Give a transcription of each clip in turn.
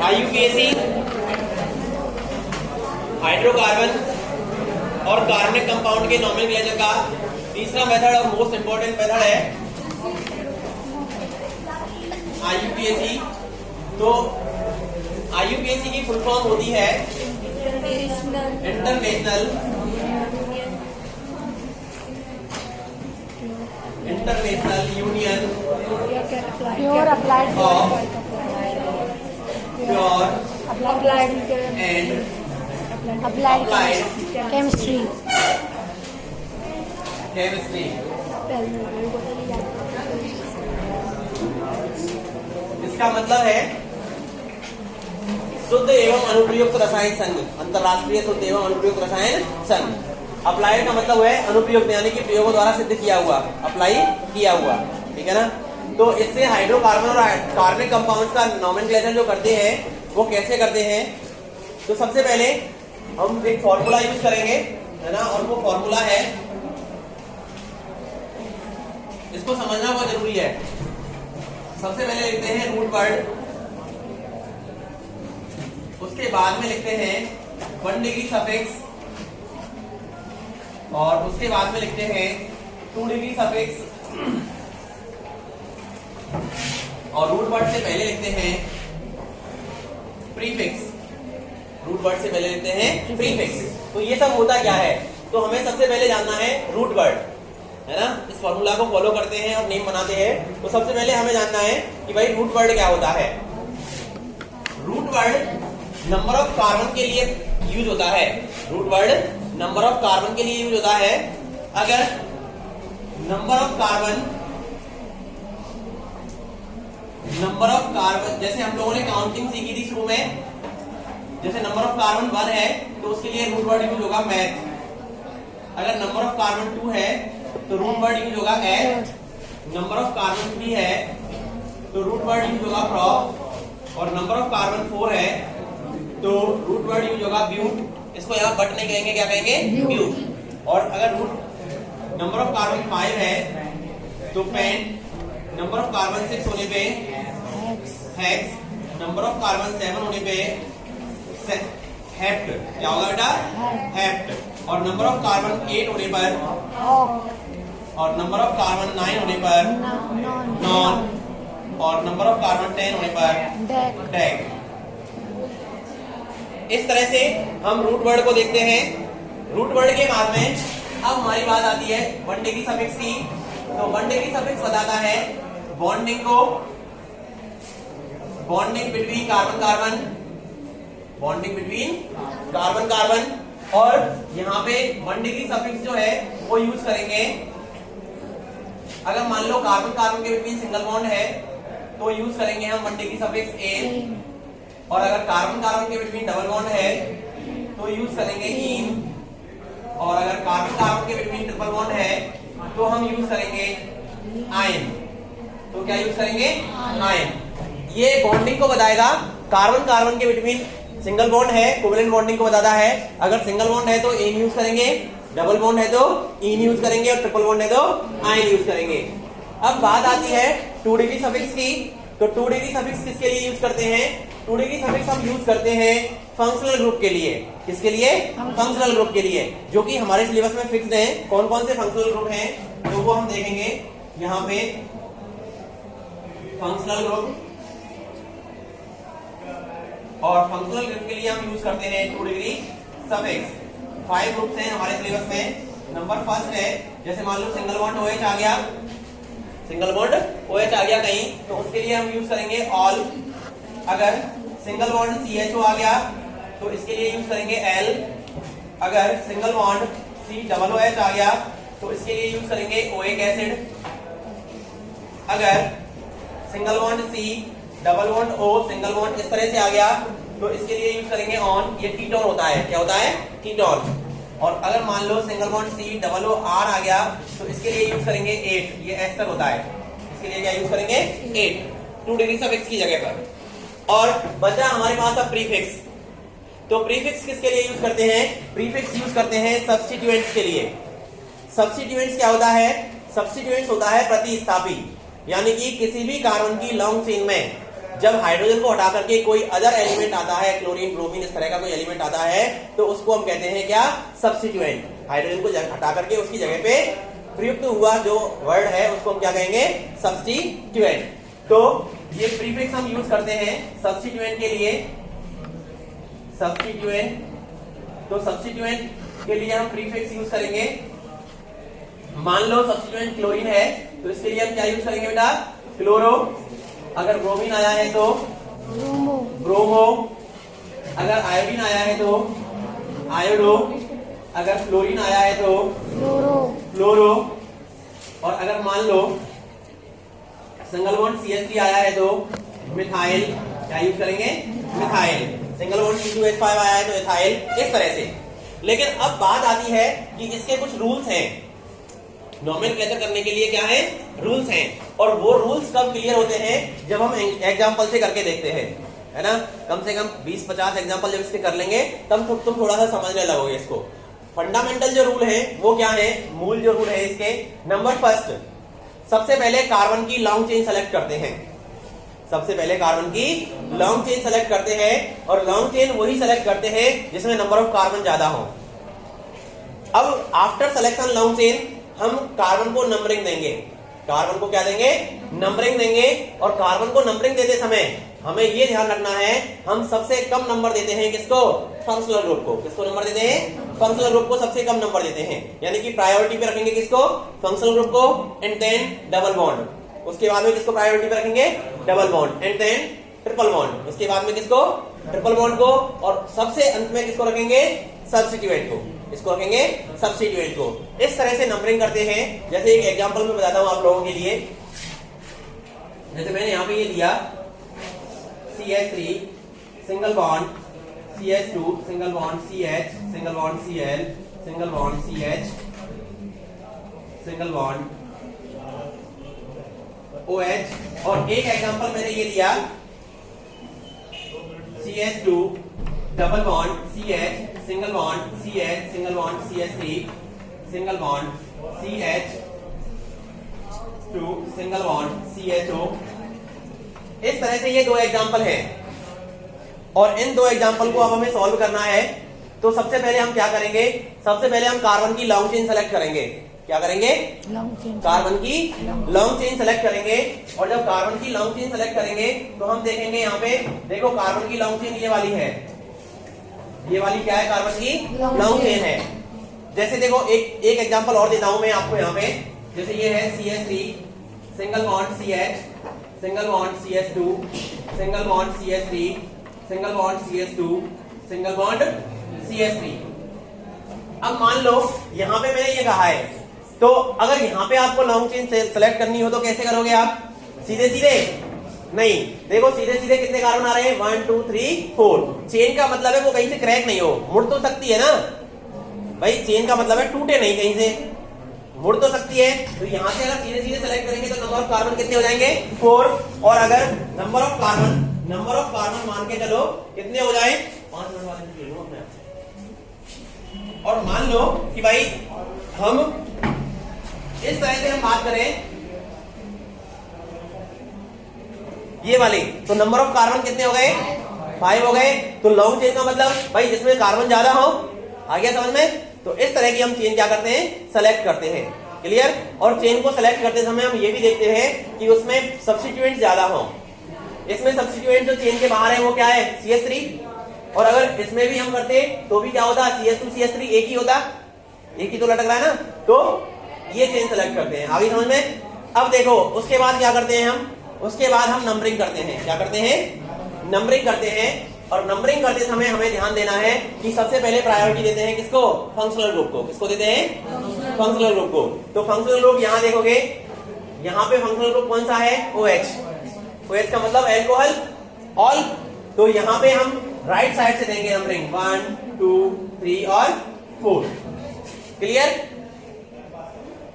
IUPAC hydrocarbon और कार्बनिक compound के नोमेनक्लेचर का तीसरा मेथड और मोस्ट इंपोर्टेंट मेथड है IUPAC। तो IUPAC की फुल फॉर्म होती है international union pure applied of pure and applied Applied chemistry. इसका मतलब है शुद्ध एवं अनुप्रयुक्त रसायन संघ, अंतरराष्ट्रीय शुद्ध एवं अनुप्रयुक्त रसायन संघ। अप्लाइड का मतलब है अनुप्रयुक्त, यानी कि प्रयोगों द्वारा सिद्ध किया हुआ, अप्लाई किया हुआ, ठीक है ना। तो इससे हाइड्रोकार्बन और कार्बनिक कंपाउंड्स का नोमेनक्लेचर जो करते हैं वो कैसे करते हैं। तो सबसे पहले हम एक फॉर्मूला यूज करेंगे, है ना, और वो फॉर्मूला है, इसको समझना बहुत जरूरी है। सबसे पहले लिखते हैं रूट वर्ड, उसके बाद में लिखते हैं 1 डिग्री सफिक्स, और उसके बाद में लिखते हैं 2 डिग्री सफिक्स, और रूट वर्ड से पहले लिखते हैं प्रीफिक्स। रूट वर्ड से पहले लिखते हैं प्रीफिक्स। तो ये सब होता क्या है, तो हमें सबसे पहले जानना है रूट वर्ड, है ना। इस फॉर्मूला को फॉलो करते हैं और नेम बनाते हैं। तो सबसे पहले हमें जानना है कि भाई रूट वर्ड क्या होता है। Root word number of carbon के लिए यूज होता है। Root word number of carbon के लिए यूज होता है। अगर नंबर ऑफ कार्बन, जैसे हम लोगों ने काउंटिंग सीखी थी शुरू में, जैसे नंबर ऑफ कार्बन 1 है तो उसके लिए रूट वर्ड यूज होगा मैथ। अगर नंबर ऑफ कार्बन 2 है तो रूट वर्ड यूज होगा एट। नंबर ऑफ कार्बन 3 है तो रूट वर्ड यूज होगा प्रॉप, और नंबर ऑफ कार्बन 4 है तो रूट वर्ड यूज होगा ब्यूट। इसको यहाँ बट नहीं कहेंगे, क्या कहेंगे, ब्यूट। और अगर नंबर ऑफ कार्बन 5 है तो पेंट। नंबर ऑफ कार्बन 6 होने पे हेक्स। नंबर ऑफ कार्बन 7 होने पे हेप्ट। क्या होगा बेटा, हेप्ट। और नंबर ऑफ कार्बन 8 होने पर, और नंबर ऑफ कार्बन 9 होने पर नॉन, और नंबर ऑफ कार्बन 10 होने पर डेक। इस तरह से हम रूट वर्ड को देखते हैं। रूट वर्ड के बाद में अब हमारी बात आती है 1 डिग्री सफिक्स की। तो 1 डिग्री सफिक्स बताता है बॉन्डिंग को, bonding between carbon carbon, bonding between carbon carbon. और यहाँ पे 1 डिग्री सफिक्स जो है वो यूज करेंगे अगर मान लो कार्बन कार्बन के बिटवीन सिंगल बॉन्ड है तो यूज करेंगे हम 1 डिग्री सफिक्स ए। और अगर कार्बन कार्बन के बिटवीन डबल बॉन्ड है तो यूज करेंगे इन। और अगर कार्बन कार्बन के बिटवीन ट्रिपल बॉन्ड है तो हम यूज करेंगे आयन। तो क्या यूज करेंगे, आयन। ये बॉन्डिंग को बताएगा। कार्बन कार्बन के बिटवीन सिंगल बॉन्ड है, कोवेलेंट बॉन्डिंग को बताता है। अगर सिंगल बॉन्ड है तो एन यूज करेंगे, डबल बॉन्ड है तो इन यूज करेंगे, और ट्रिपल बॉन्ड है तो आयन यूज करेंगे। अब बात आती है 2 डिग्री सफिक्स की। तो 2 डिग्री सफिक्स किसके लिए यूज करते हैं। 2 डिग्री सफिक्स हम यूज करते हैं फंक्शनल ग्रुप के लिए। किसके लिए, फंक्शनल ग्रुप के लिए, जो कि हमारे सिलेबस में फिक्स्ड है। कौन कौन से फंक्शनल ग्रुप हैं तो वो हम देखेंगे यहाँ पे। फंक्शनल ग्रुप, और फंक्शनल ग्रुप के लिए हम यूज करते हैं 2 डिग्री सफिक्स। 5 ग्रुप्स हैं हमारे सिलेबस में। नंबर फर्स्ट है, जैसे मान लो सिंगल बॉन्ड OH आ गया, सिंगल बॉन्ड OH आ गया कहीं, तो उसके लिए हम यूज करेंगे ऑल। अगर सिंगल बॉन्ड CHO आ गया तो इसके लिए यूज करेंगे L। अगर सिंगल बॉन्ड COOH आ गया तो इसके लिए यूज करेंगे ओइक एसिड। अगर single bond C double bond O single bond इस तरह से आ गया तो इसके लिए यूज करेंगे ऑन। ये कीटोन होता है, क्या होता है, कीटोन। और अगर मान लो single bond C double O R आ गया तो इसके लिए यूज करेंगे 8। ये एस्टर होता है, इसके लिए क्या यूज करेंगे 8 2 डिग्री सफिक्स की जगह पर। और बचा हमारे पास अब प्रीफिक्स। तो प्रीफिक्स किसके लिए यूज करते हैं, प्रीफिक्स यूज करते हैं सब्स्टिट्यूएंट्स के लिए। सब्स्टिट्यूएंट्स क्या होता है, सब्स्टिट्यूएंट्स होता है प्रतिस्थापी, यानी कि किसी भी कार्बन की लॉन्ग चेन में जब हाइड्रोजन को हटा करके कोई अदर एलिमेंट आता है, क्लोरीन, ब्रोमीन, इस तरह का कोई एलिमेंट आता है, तो उसको हम कहते हैं क्या? सब्स्टिट्यूएंट। हाइड्रोजन को हटा करके उसकी जगह पे प्रयुक्त हुआ जो वर्ड है उसको हम क्या कहेंगे? सब्स्टिट्यूएंट। तो ये प्रीफिक्स हम यूज करते हैं सब्स्टिट्यूएंट के लिए। सब्स्टिट्यूएंट, तो सब्स्टिट्यूएंट के लिए हम प्रीफिक्स यूज करेंगे। मान लो सब्स्टिट्यूएंट क्लोरीन है, तो इसके लिए हम क्या यूज करेंगे बेटा? क्लोरो। अगर ब्रोमीन आया है तो ब्रोमो, ब्रोमो। अगर आयोडीन आया है तो आयोडो। अगर फ्लोरीन आया है तो फ्लोरो, फ्लोरो। और अगर मान लो सिंगल बॉन्ड CH3 आया है तो मिथाइल। क्या यूज करेंगे? मिथाइल। सिंगल बॉन्ड C2H5 आया है तो इथाइल। इस तरह से। लेकिन अब बात आती है कि इसके कुछ रूल्स हैं। नोमेनक्लेचर करने के लिए क्या है? रूल्स हैं। और वो रूल्स कब क्लियर होते हैं? जब हम एग्जांपल से करके देखते हैं, है ना? कम से कम 20-50 एग्जांपल जब इसके कर लेंगे तब तुम थोड़ा सा समझने लगोगे इसको। फंडामेंटल जो रूल है वो क्या है? मूल जो रूल है इसके, नंबर फर्स्ट, सबसे पहले कार्बन की लॉन्ग चेन सेलेक्ट करते हैं। सबसे पहले कार्बन की लॉन्ग चेन सेलेक्ट करते हैं, और लॉन्ग चेन वही सेलेक्ट करते हैं जिसमें नंबर ऑफ कार्बन ज्यादा हो। अब आफ्टर सिलेक्शन लॉन्ग चेन हम कार्बन को नंबरिंग देंगे। कार्बन को क्या देंगे? नंबरिंग देंगे। और कार्बन को नंबरिंग देते समय हमें ये ध्यान रखना है, हम सबसे कम नंबर देते हैं किसको? फंक्शनल ग्रुप को। किसको नंबर देते हैं? फंक्शनल ग्रुप को सबसे कम नंबर देते हैं। यानी कि प्रायोरिटी पे रखेंगे किसको? फंक्शनल ग्रुप को, एंड देन डबल बॉन्ड। उसके बाद में किसको प्रायोरिटी पे रखेंगे? Double bond, and then triple bond. उसके बाद में किसको? ट्रिपल बॉन्ड को। और सबसे अंत में किसको रखेंगे? सब्स्टिट्यूएंट को। इसको रखेंगे सब्स्टिट्यूएंट को। इस तरह से नंबरिंग करते हैं। जैसे एक एग्जांपल में बताता हूं आप लोगों के लिए। जैसे मैंने यहां पे ये लिया CH3 single bond, CH2 single bond, CH single bond, Cl single bond, CH single bond, OH। और एक एग्जांपल मैंने ये लिया CH2 double bond, CH single bond, CH single bond, CH3 single bond, CH2 single bond, CHO। इस तरह से ये दो एग्जांपल हैं। और इन दो एग्जांपल को अब हमें सॉल्व करना है। तो सबसे पहले हम क्या करेंगे? सबसे पहले हम कार्बन की लॉन्ग चेन सेलेक्ट करेंगे। क्या करेंगे? लॉन्ग चेन, कार्बन की लॉन्ग चेन सेलेक्ट करेंगे। और जब कार्बन की लॉन्ग चेन सेलेक्ट करेंगे तो हम देखेंगे यहाँ पे, देखो कार्बन की लॉन्ग चेन ये वाली है। ये वाली क्या है? कार्बन की लॉन्ग चेन है। जैसे देखो एक एग्जांपल और देता हूं मैं आपको यहाँ पे। जैसे ये है CH3 single bond, CH single bond, CH2 single bond, CH3 single bond, CH2 single bond, CH3। अब मान लो यहां पे मैंने ये कहा है, तो अगर यहां पे आपको लॉन्ग चेन सेलेक्ट करनी हो तो कैसे करोगे आप? सीधे सीधे नहीं। देखो सीधे सीधे कितने कार्बन आ रहे हैं? 1 2 3 4। चेन का मतलब है वो कहीं से क्रैक नहीं हो, मुड़ तो सकती है ना भाई। चेन का मतलब है टूटे नहीं, कहीं से मुड़ तो सकती है। तो यहां से अगर सीधे सीधे सेलेक्ट करेंगे तो नंबर ऑफ कार्बन कितने हो जाएंगे? 4। और अगर नंबर ऑफ कार्बन मान के चलो कितने हो जाए? 5 मिनट बाद ले लो अपने आप। और मान लो कि भाई हम इस तरह से हम बात करें ये वाले, तो नंबर ऑफ कार्बन कितने हो गए? 5 हो गए। तो लॉन्ग चेन का मतलब भाई जिसमें कार्बन ज्यादा हो। आ गया समझ में? तो इस तरह की हम चेन क्या करते हैं? सेलेक्ट करते हैं। क्लियर? और चेन को सेलेक्ट करते समय हम ये भी देखते हैं कि उसमें सब्स्टिट्यूएंट ज्यादा हो। इसमें सब्स्टिट्यूएंट जो चेन के बाहर है वो क्या है? CH3। और अगर इसमें भी हम करते तो भी क्या होता? CH2 CH3 एक ही होता, एक ही तो लटक रहा है ना। तो ये चेन सेलेक्ट करते हैं। आगे समझ में? अब देखो उसके बाद क्या करते हैं हम? उसके बाद हम नंबरिंग करते हैं। क्या करते हैं? नंबरिंग करते हैं। और नंबरिंग करते समय हमें ध्यान देना है कि सबसे पहले प्रायोरिटी देते हैं किसको? फंक्शनल ग्रुप को। किसको देते हैं? फंक्शनल ग्रुप को। तो फंक्शनल ग्रुप यहां देखोगे, यहां पे फंक्शनल ग्रुप कौन सा है? OH। OH का मतलब अल्कोहल ऑल। तो यहां पे हम राइट साइड से देंगे नंबरिंग 1 2 3 और 4। क्लियर?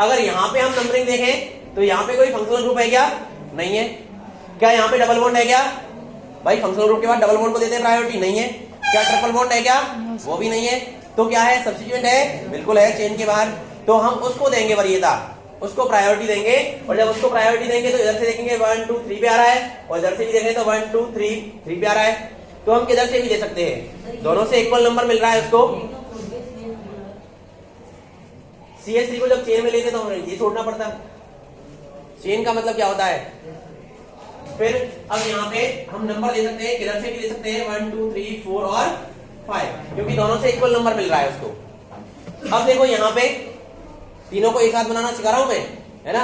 अगर यहां पे हम नंबरिंग देखें तो यहां पे कोई फंक्शनल ग्रुप है क्या? नहीं है। क्या यहां पे डबल बॉन्ड है क्या? भाई फंक्शनल ग्रुप के बाद डबल बॉन्ड को देते हैं प्रायोरिटी, नहीं है। क्या ट्रिपल बॉन्ड है क्या? वो भी नहीं है। तो क्या है? सब्स्टिट्यूएंट है? बिल्कुल है, चेन के बाहर। तो हम उसको देंगे वरीयता। उसको प्रायोरिटी देंगे, और जब उसको प्रायोरिटी देंगे तो इधर से देखेंगे 1 2 3 पे आ रहा है, और इधर से भी देखेंगे तो 1 2 3 पे आ रहा है। तो हम किधर से भी दे सकते हैं, दोनों से इक्वल नंबर मिल रहा है उसको। CS3 को जब चेन में लेते तो हमें ये छोड़ना पड़ता है। चेन का मतलब क्या होता है? फिर अब यहाँ पे हम नंबर दे सकते हैं, किधर से भी दे सकते हैं 1 2 3 4 और 5, क्योंकि दोनों से इक्वल नंबर मिल रहा है उसको। अब देखो यहाँ पे तीनों को एक साथ बनाना सिखा रहा हूं मैं, है ना।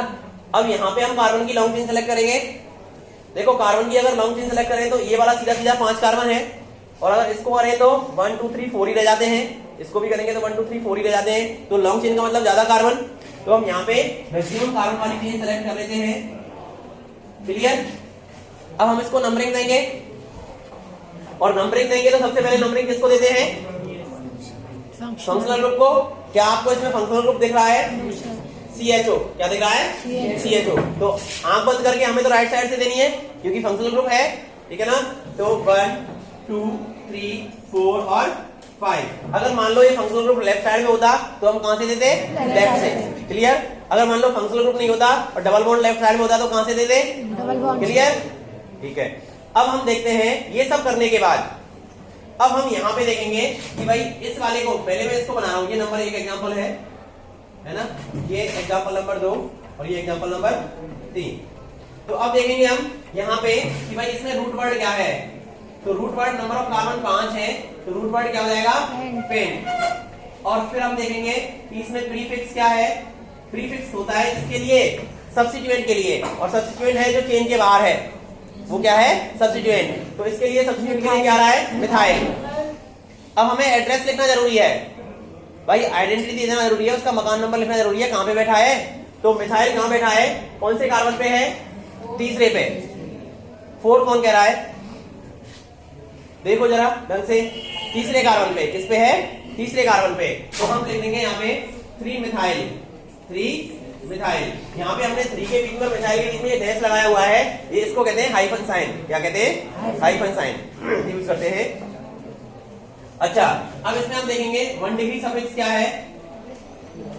अब यहाँ पे हम कार्बन की लॉन्ग चेन सेलेक्ट करेंगे। देखो कार्बन की अगर लॉन्ग चेन सेलेक्ट करें तो ये वाला सीधा सीधा 5 कार्बन है, और अगर इसको करें तो 1 2 3 4 ही रह जाते हैं। इसको भी करेंगे तो 1 2 3 4 ही रह जाते हैं। तो लॉन्ग चेन का मतलब ज्यादा कार्बन, तो हम यहाँ पे मैक्सिमम कार्बन वाली चेन सेलेक्ट कर लेते हैं। क्लियर। अब हम इसको नंबरिंग देंगे, और नंबरिंग देंगे तो सबसे पहले नंबरिंग किसको देते हैं? फंक्शनल ग्रुप को। क्या आपको इसमें फंक्शनल ग्रुप दिख रहा है? CHO। क्या दिख रहा है? CHO। तो आंख बंद करके हमें तो राइट साइड से देनी है क्योंकि फंक्शनल ग्रुप है, ठीक है ना। तो 1 2 3 4 और 5। अगर मान लो ये फंक्शनल ग्रुप लेफ्ट साइड में होता तो हम कहां से देते? लेफ्ट से। क्लियर। अगर मान लो फंक्शनल ग्रुप नहीं होता और डबल बॉन्ड लेफ्ट साइड में होता तो कहां से देते? Double bond. क्लियर। ठीक है। अब हम देखते हैं ये सब करने के बाद अब हम यहाँ पे देखेंगे कि भाई इस वाले को, पहले मैं इसको बना रहा हूँ, ये नंबर 1 एग्जांपल है ना, ये एग्जांपल नंबर 2 और ये एग्जांपल नंबर 3। तो अब देखेंगे हम यहाँ पे कि भाई इसमें रूट वर्ड क्या है। तो root word number of carbon 5 है, तो रूट वर्ड क्या हो जाएगा? पेंट। और फिर हम देखेंगे कि इसमें प्रीफिक्स क्या है। प्रीफिक्स होता है इसके लिए सब्स्टिट्यूएंट के लिए, और सब्स्टिट्यूएंट है जो चेन के बाहर है, वो क्या है? सब्स्टिट्यूएंट। तो इसके लिए सब्स्टिट्यूएंट के लिए क्या आ रहा है? मिथाइल। अब हमें एड्रेस लिखना जरूरी है भाई, आइडेंटिटी देना जरूरी है, उसका मकान नंबर लिखना जरूरी है, कहां पे बैठा है। तो मिथाइल कहां बैठा है? कौन से कार्बन पे है? तीसरे पे। 4 कौन कह रहा है? देखो जरा ढंग से, तीसरे कार्बन पे। किस पे है? तीसरे कार्बन पे। तो हम लिख देंगे यहाँ पे 3 मिथाइल। 3 मिथाइल। यहाँ पे हमने 3 के बीच में मिथाइल के बीच में ये डैश लगाया हुआ है, ये इसको कहते हैं हाइफन साइन। क्या कहते हैं? हाइफन साइन यूज करते हैं। अच्छा, अब इसमें हम देखेंगे 1 डिग्री सफिक्स क्या है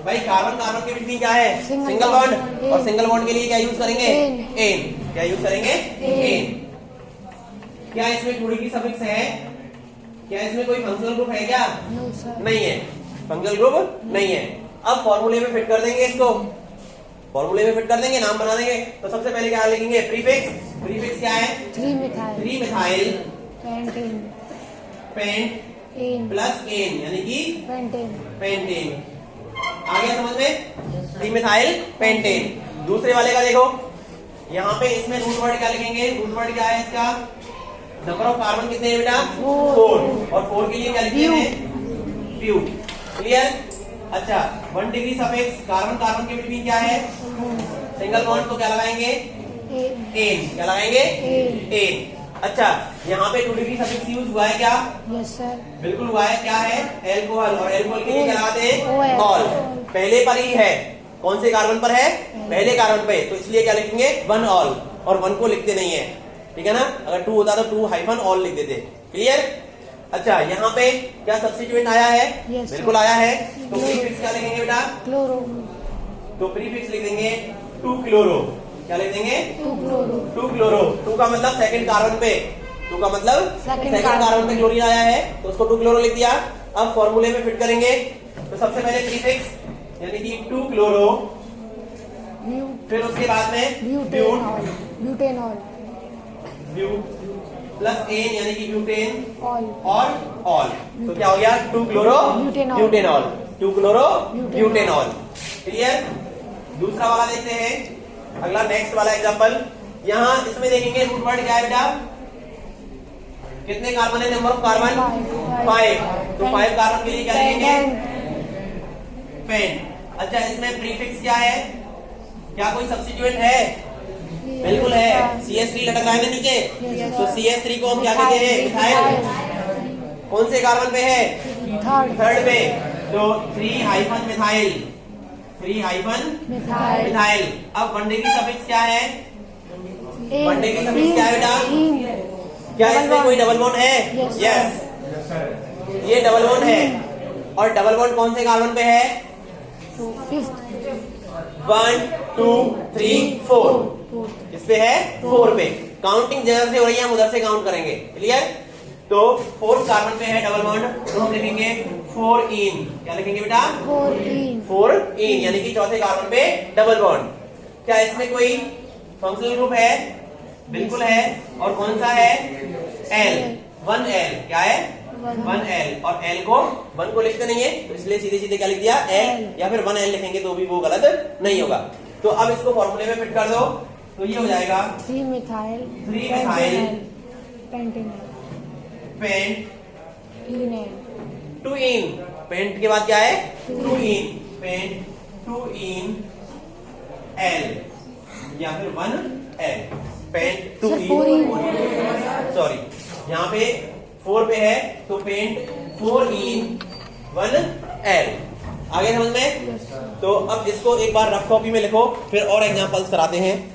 भाई। कार्बन कार्बन के बीच में क्या है? Single bond. और सिंगल बॉन्ड के लिए क्या यूज करेंगे? एन। क्या यूज करेंगे? एन। क्या इसमें 2 डिग्री सफिक्स है? क्या इसमें कोई फंक्शनल ग्रुप है क्या? नहीं है, फंक्शनल ग्रुप नहीं है। अब फॉर्मूले में फिट कर देंगे इसको, फॉर्मूले में फिट कर देंगे, नाम बना देंगे। तो सबसे पहले क्या लिखेंगे? प्रीफिक्स। प्रीफिक्स क्या है? 3 methyl. 3 methyl pentane. Pent ane plus ane, यानी कि पेंटेन। पेंटेन। आ गया समझ में? 3 मिथाइल पेंटेन। दूसरे वाले का देखो, यहाँ पे इसमें रूट वर्ड क्या लिखेंगे? रूट वर्ड क्या है इसका? नंबर ऑफ कार्बन कितने हैं बेटा? 4। और 4 के लिए क्या लिखेंगे? प्यू। क्लियर। अच्छा, 1 डिग्री सफिक्स कार्बन कार्बन के बिटवीन क्या है? सिंगल बॉन्ड, तो क्या लगाएंगे? एन। क्या लगाएंगे? एन। अच्छा, यहाँ पे 2 डिग्री सफिक्स यूज हुआ है क्या? Yes sir. बिल्कुल हुआ है। क्या है? एल्कोहल। और एल्कोहल के लिए क्या लगाते हैं? OL। ऑल। पहले पर ही है, कौन से कार्बन पर है? पहले कार्बन पे, तो इसलिए क्या लिखेंगे? 1 ऑल। और 1 को लिखते नहीं है, ठीक है ना। अगर 2 होता तो 2 हाइफन ऑल लिख देते। क्लियर। अच्छा, यहाँ पे क्या सब्स्टिट्यूएंट आया है? Yes, बिल्कुल आया है। तो प्रीफिक्स क्या लिखेंगे बेटा? क्लोरो। तो प्रीफिक्स लिख देंगे 2 क्लोरो। क्या लिख देंगे? 2 क्लोरो। 2 क्लोरो। 2 का मतलब सेकंड कार्बन पे, 2 का मतलब Second सेकंड कार्बन पे क्लोरीन आया है, तो उसको 2 क्लोरो लिख दिया। अब फॉर्मूले में फिट करेंगे, तो सबसे पहले प्रीफिक्स यानी कि 2 क्लोरो, फिर उसके बाद में ब्यूटेनॉल। ब्यूटेनॉल। ब्यू प्लस एन यानी कि ब्यूटेन ऑल। और ऑल। तो क्या हो गया? 2 chloro butanol. Butanol. 2 chloro butanol. Butanol. Clear. दूसरा वाला देखते हैं, अगला नेक्स्ट वाला एग्जांपल। यहाँ इसमें देखेंगे रूट वर्ड क्या है बेटा? कितने कार्बन है? Number of carbon 5। तो 5 कार्बन के लिए क्या लिखेंगे? पेंट। अच्छा, इसमें प्रीफिक्स क्या है? क्या कोई सब्स्टिट्यूएंट है? बिल्कुल है, CS3 लटक रहा है ना नीचे, तो CS3 को हम क्या कहते हैं? मिथाइल। कौन से कार्बन पे है? थर्ड पे, तो 3 हाइफन मिथाइल। 3 hyphen methyl. अब 1 डिग्री सफिक्स क्या है? 1 डिग्री सफिक्स क्या है बेटा? क्या इसमें कोई डबल बॉन्ड है? यस, ये डबल बॉन्ड है। और डबल बॉन्ड कौन से कार्बन पे है? 1 2 3 4 फोर्थ। इस पे है 4 पे। काउंटिंग जगह से हो रही है, हम उधर से काउंट करेंगे। क्लियर? तो 4th कार्बन पे है डबल बॉन्ड, तो हम लिखेंगे 4 इन। क्या लिखेंगे बेटा? 4 इन। 4 इन, यानी कि चौथे कार्बन पे डबल बॉन्ड। क्या इसमें कोई फंक्शनल ग्रुप है? बिल्कुल है। और कौन सा है? L, 1L। क्या है? 1L। और L को 1 को लिखते नहीं है, तो इसलिए सीधे सीधे क्या लिख दिया? L, या फिर 1L लिखेंगे तो भी वो गलत नहीं होगा। तो अब इसको फॉर्मूले में फिट कर दो, तो ये हो जाएगा 3 मिथाइल 3 मिथाइल पेंटेनल पेंट इनल 2 इन। पेंट के बाद क्या है? 2 इन। पेंट 2 इन L, या फिर 1L। पेंट 2 सर, 4 इन, इन। सॉरी यहाँ पे 4 पे है, तो पेंट 4 इन 1L। आगे समझ में? Yes sir. तो अब इसको एक बार रफ कॉपी में लिखो, फिर और एग्जांपल्स कराते हैं।